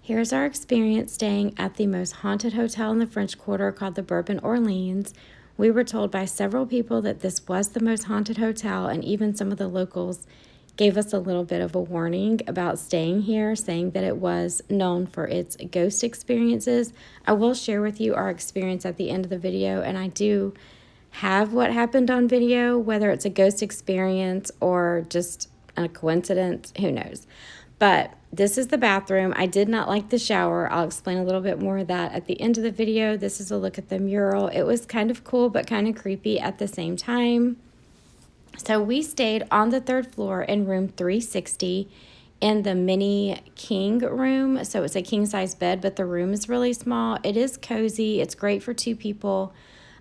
Here's our experience staying at the most haunted hotel in the French Quarter called the Bourbon Orleans. We were told by several people that this was the most haunted hotel, and even some of the locals gave us a little bit of a warning about staying here, saying that it was known for its ghost experiences. I will share with you our experience at the end of the video, and I do have what happened on video, whether it's a ghost experience or just a coincidence, who knows. But this is the bathroom. I did not like the shower. I'll explain a little bit more of that at the end of the video. This is a look at the mural. It was kind of cool, but kind of creepy at the same time. So we stayed on the 3rd floor in room 360 in the mini king room. So it's a king size bed, but the room is really small. It is cozy. It's great for 2 people.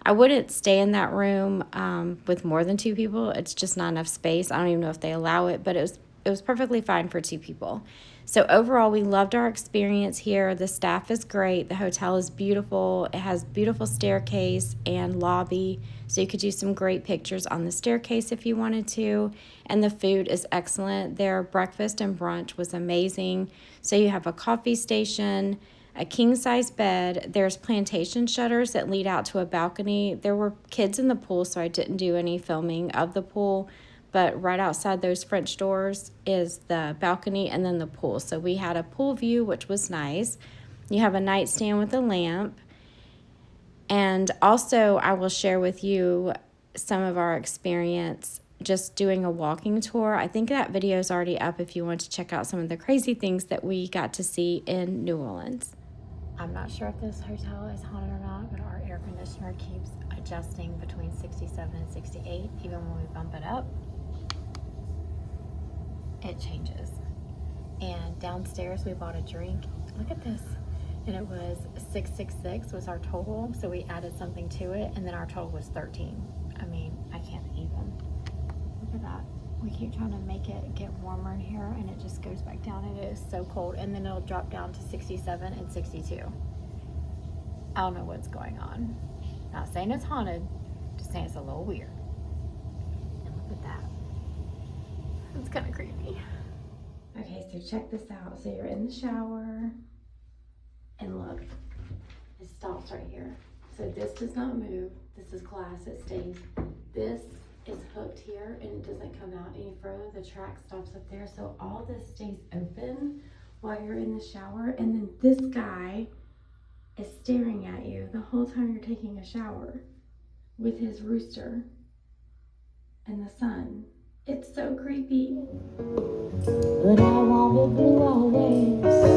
I wouldn't stay in that room with more than 2 people. It's just not enough space. I don't even know if they allow it, but it was perfectly fine for 2 people. So overall, we loved our experience here. The staff is great. The hotel is beautiful. It has beautiful staircase and lobby, so you could do some great pictures on the staircase if you wanted to. And the food is excellent. Their breakfast and brunch was amazing. So you have a coffee station, a king-size bed. There's plantation shutters that lead out to a balcony. There were kids in the pool, so I didn't do any filming of the pool. But right outside those French doors is the balcony and then the pool. So we had a pool view, which was nice. You have a nightstand with a lamp. And also, I will share with you some of our experience just doing a walking tour. I think that video is already up if you want to check out some of the crazy things that we got to see in New Orleans. I'm not sure if this hotel is haunted or not, but our air conditioner keeps adjusting between 67 and 68, even when we bump it up. It changes. And downstairs we bought a drink. Look at this. And it was $666 was our total, so we added something to it, and then our total was 13. I mean, I can't even. Look at that. We keep trying to make it get warmer in here, and it just goes back down, and it is so cold. And then it'll drop down to 67 and 62. I don't know what's going on. Not saying it's haunted, just saying it's a little weird. And look at that. It's kind of creepy. Okay, so check this out. So you're in the shower, and look, it stops right here. So this does not move. This is glass, it stays. This is hooked here, and it doesn't come out any further. The track stops up there. So all this stays open while you're in the shower, and then this guy is staring at you the whole time you're taking a shower with his rooster and the sun. It's so creepy. But I want it blue always.